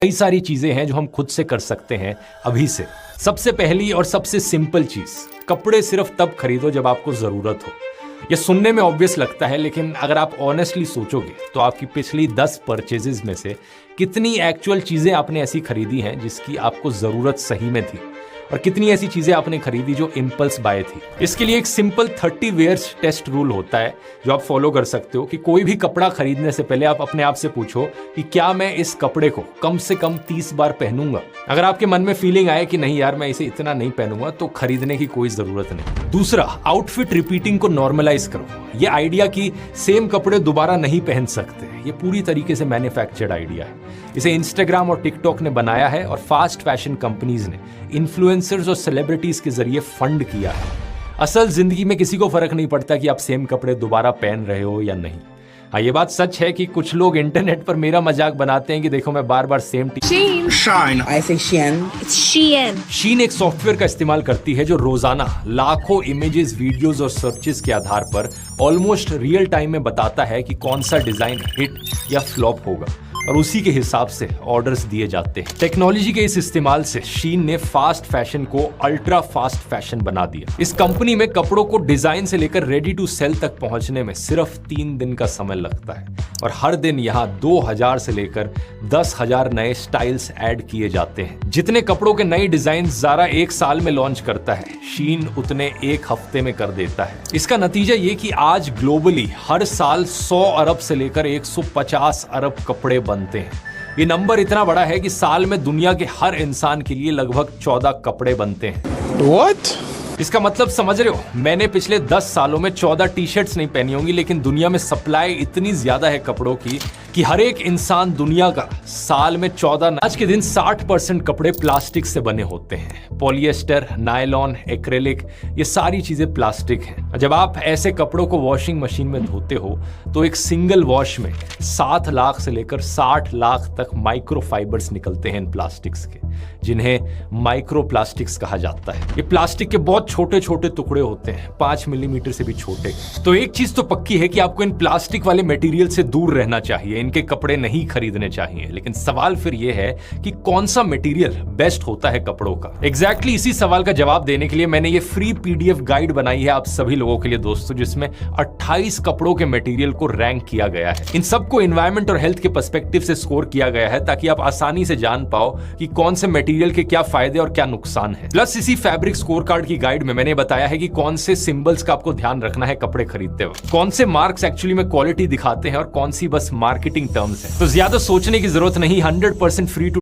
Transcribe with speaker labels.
Speaker 1: कई सारी चीजें हैं जो हम खुद से कर सकते हैं अभी से। सबसे पहली और सबसे सिंपल चीज, कपड़े सिर्फ तब खरीदो जब आपको जरूरत हो। ये सुनने में ऑब्वियस लगता है, लेकिन अगर आप ऑनेस्टली सोचोगे तो आपकी पिछली 10 परचेजेस में से कितनी एक्चुअल चीजें आपने ऐसी खरीदी हैं जिसकी आपको जरूरत सही में थी, और कितनी ऐसी चीजें आपने खरीदी जो इंपल्स बाय थी। इसके लिए एक सिंपल 30 वेयर्स टेस्ट रूल होता है जो आप फॉलो कर सकते हो कि कोई भी कपड़ा खरीदने से पहले आप अपने आप से पूछो कि क्या मैं इस कपड़े को कम से कम 30 बार पहनूंगा। अगर आपके मन में फीलिंग आए कि नहीं यार मैं इसे इतना नहीं पहनूंगा, तो खरीदने की कोई जरूरत नहीं। दूसरा, आउटफिट रिपीटिंग को नॉर्मलाइज करो। ये आइडिया कि सेम कपड़े दोबारा नहीं पहन सकते, ये पूरी तरीके से मैन्युफैक्चर्ड आइडिया है। इसे इंस्टाग्राम और टिकटॉक ने बनाया है और फास्ट फैशन कंपनीज ने इन्फ्लुएंसर्स और सेलिब्रिटीज के जरिए फंड किया है। असल जिंदगी में किसी को फर्क नहीं पड़ता कि आप सेम कपड़े दोबारा पहन रहे हो या नहीं। हाँ, ये बात सच है कि कुछ लोग इंटरनेट पर मेरा मजाक बनाते हैं कि देखो मैं बार बार सेम शीन एक सॉफ्टवेयर का इस्तेमाल करती है जो रोजाना लाखों इमेजेस, वीडियोस और सर्चेस के आधार पर ऑलमोस्ट रियल टाइम में बताता है कि कौन सा डिजाइन हिट या फ्लॉप होगा, और उसी के हिसाब से ऑर्डर्स दिए जाते हैं। टेक्नोलॉजी के इस इस्तेमाल से शीन ने फास्ट फैशन को अल्ट्रा फास्ट फैशन बना दिया। इस कंपनी में कपड़ों को डिजाइन से लेकर रेडी टू सेल तक पहुंचने में सिर्फ 3 दिन का समय लगता है, और हर दिन यहाँ 2000 से लेकर 10,000 नए स्टाइल्स ऐड किए जाते हैं। जितने कपड़ों के नए डिजाइन ज़ारा एक साल में लॉन्च करता है, शीन उतने एक हफ्ते में कर देता है। इसका नतीजा ये कि आज ग्लोबली हर साल 100 अरब से लेकर 150 अरब कपड़े बनते हैं। ये नंबर इतना बड़ा है कि साल में दुनिया के हर इंसान के लिए लगभग 14 कपड़े बनते हैं।
Speaker 2: What?
Speaker 1: इसका मतलब समझ रहे हो, मैंने पिछले 10 सालों में 14 टी-शर्ट्स नहीं पहनी होंगी, लेकिन दुनिया में सप्लाई इतनी ज्यादा है कपड़ों की कि हर एक इंसान दुनिया का साल में 14। आज के दिन 60% कपड़े प्लास्टिक से बने होते हैं। पॉलिएस्टर, नायलॉन, एक्रेलिक, ये सारी चीजें प्लास्टिक हैं। जब आप ऐसे कपड़ों को वॉशिंग मशीन में धोते हो तो एक सिंगल वॉश में 7 लाख से लेकर 60 लाख तक माइक्रो फाइबर्स निकलते हैं इन प्लास्टिक्स के, जिन्हें माइक्रो प्लास्टिक्स कहा जाता है। ये प्लास्टिक के बहुत छोटे छोटे टुकड़े होते हैं, 5 मिलीमीटर से भी छोटे। तो एक चीज तो पक्की है कि आपको इन प्लास्टिक वाले मटेरियल से दूर रहना चाहिए, इनके कपड़े नहीं खरीदने चाहिए। लेकिन सवाल फिर यह है कि कौन सा मटेरियल बेस्ट होता है कपड़ों का। एग्जैक्टली इसी सवाल का जवाब देने के लिए मैंने ये फ्री पीडीएफ गाइड बनाई है आप सभी लोगों के लिए दोस्तों, जिसमें 28 कपड़ों के मटेरियल को रैंक किया गया है। इन सबको एनवायरमेंट और हेल्थ के पर्सपेक्टिव से स्कोर किया गया है ताकि आप आसानी से जान पाओ कि कौन से मटेरियल के क्या फायदे और क्या नुकसान है। प्लस इसी फैब्रिक स्कोर कार्ड की गाइड में मैंने बताया है कि कौन से सिंबल्स का आपको ध्यान रखना है कपड़े खरीदते वक्त, कौन से मार्क्स एक्चुअली में क्वालिटी दिखाते हैं और कौन सी बस मार्केटिंग टर्म्स है। तो ज्यादा सोचने की जरूरत नहीं, 100% फ्री टू